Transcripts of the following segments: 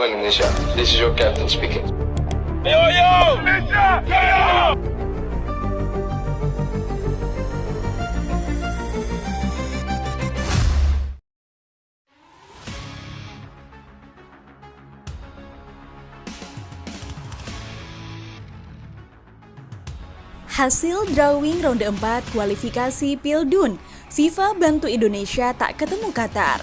Indonesia. This is your captain speaking. Yo, Indonesia, yo! Hasil drawing ronde 4 kualifikasi Pildun, FIFA bantu Indonesia tak ketemu Qatar.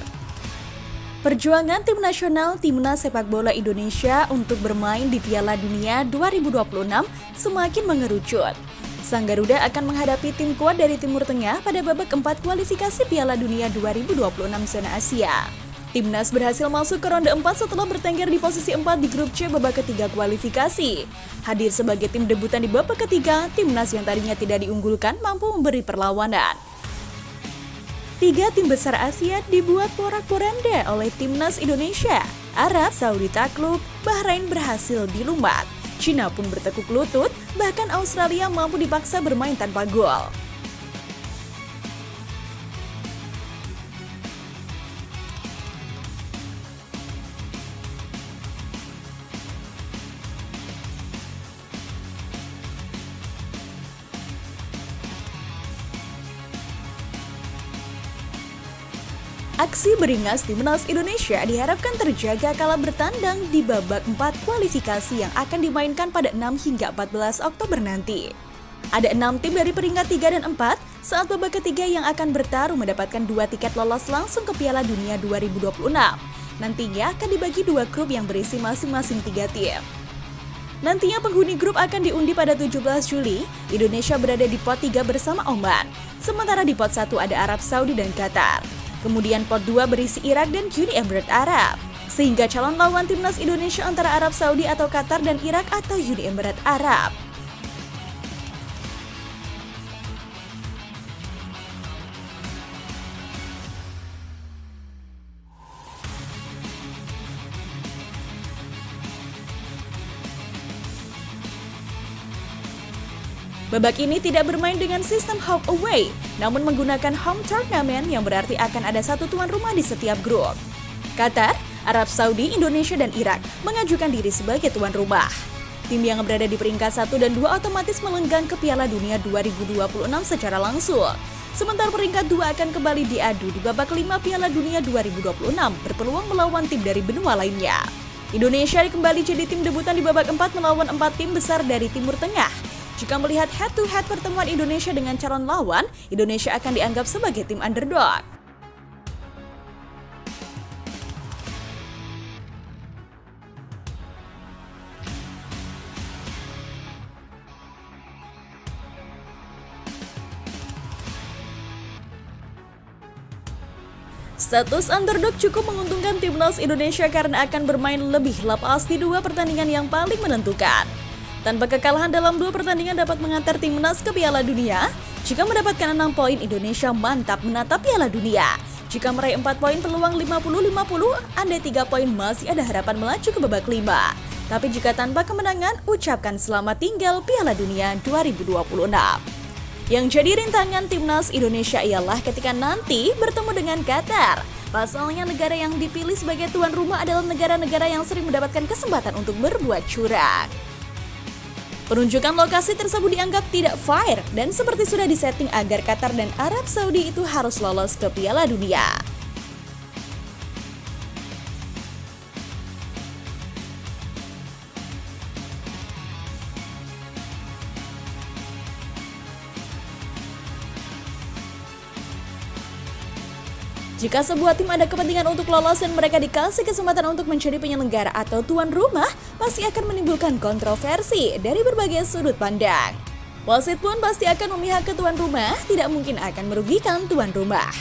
Perjuangan tim nasional Timnas Sepak Bola Indonesia untuk bermain di Piala Dunia 2026 semakin mengerucut. Sang Garuda akan menghadapi tim kuat dari Timur Tengah pada babak 4 kualifikasi Piala Dunia 2026 zona Asia. Timnas berhasil masuk ke ronde 4 setelah bertengger di posisi 4 di grup C babak ketiga kualifikasi. Hadir sebagai tim debutan di babak ketiga, Timnas yang tadinya tidak diunggulkan mampu memberi perlawanan. 3 tim besar Asia dibuat porak-poranda oleh Timnas Indonesia. Arab Saudi takluk, Bahrain berhasil dilumpat. Cina pun bertekuk lutut, bahkan Australia mampu dipaksa bermain tanpa gol. Aksi beringas Timnas Indonesia diharapkan terjaga kala bertandang di babak 4 kualifikasi yang akan dimainkan pada 6 hingga 14 Oktober nanti. Ada 6 tim dari peringkat 3 dan 4 saat babak ketiga yang akan bertarung mendapatkan 2 tiket lolos langsung ke Piala Dunia 2026. Nantinya akan dibagi 2 grup yang berisi masing-masing 3 tim. Nantinya penghuni grup akan diundi pada 17 Juli, Indonesia berada di pot 3 bersama Oman. Sementara di pot 1 ada Arab Saudi dan Qatar. Kemudian pot 2 berisi Irak dan Uni Emirat Arab. Sehingga calon lawan Timnas Indonesia antara Arab Saudi atau Qatar dan Irak atau Uni Emirat Arab. Babak ini tidak bermain dengan sistem home away, namun menggunakan home tournament yang berarti akan ada 1 tuan rumah di setiap grup. Qatar, Arab Saudi, Indonesia, dan Irak mengajukan diri sebagai tuan rumah. Tim yang berada di peringkat 1 dan 2 otomatis melenggang ke Piala Dunia 2026 secara langsung. Sementara peringkat 2 akan kembali diadu di babak 5 Piala Dunia 2026 berpeluang melawan tim dari benua lainnya. Indonesia kembali jadi tim debutan di babak 4 melawan 4 tim besar dari Timur Tengah. Jika melihat head-to-head pertemuan Indonesia dengan calon lawan, Indonesia akan dianggap sebagai tim underdog. Status underdog cukup menguntungkan Timnas Indonesia karena akan bermain lebih lepas di 2 pertandingan yang paling menentukan. Tanpa kekalahan dalam 2 pertandingan dapat mengantar Timnas ke Piala Dunia. Jika mendapatkan 6 poin, Indonesia mantap menatap Piala Dunia. Jika meraih 4 poin peluang 50-50, andai 3 poin masih ada harapan melaju ke babak 5. Tapi jika tanpa kemenangan, ucapkan selamat tinggal Piala Dunia 2026. Yang jadi rintangan Timnas Indonesia ialah ketika nanti bertemu dengan Qatar. Pasalnya negara yang dipilih sebagai tuan rumah adalah negara-negara yang sering mendapatkan kesempatan untuk berbuat curang. Penunjukan lokasi tersebut dianggap tidak fair dan seperti sudah disetting agar Qatar dan Arab Saudi itu harus lolos ke Piala Dunia. Jika sebuah tim ada kepentingan untuk lolos dan mereka dikasih kesempatan untuk menjadi penyelenggara atau tuan rumah, pasti akan menimbulkan kontroversi dari berbagai sudut pandang. Wasit pun pasti akan memihak ke tuan rumah, tidak mungkin akan merugikan tuan rumah.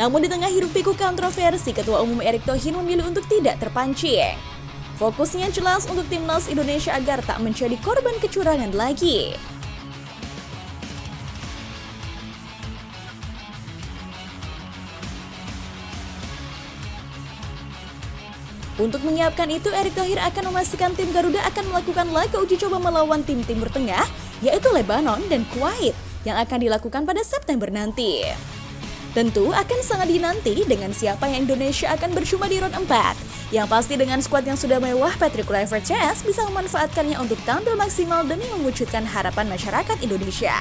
Namun di tengah hiruk-pikuk kontroversi, Ketua Umum Erick Thohir memilih untuk tidak terpancing. Fokusnya jelas untuk Timnas Indonesia agar tak menjadi korban kecurangan lagi. Untuk menyiapkan itu, Erick Thohir akan memastikan tim Garuda akan melakukan laga uji coba melawan tim Timur Tengah, yaitu Lebanon dan Kuwait, yang akan dilakukan pada September nanti. Tentu akan sangat dinanti dengan siapa yang Indonesia akan bercuma di round 4. Yang pasti dengan skuad yang sudah mewah, Patrick Kluivert CS bisa memanfaatkannya untuk tampil maksimal demi mewujudkan harapan masyarakat Indonesia.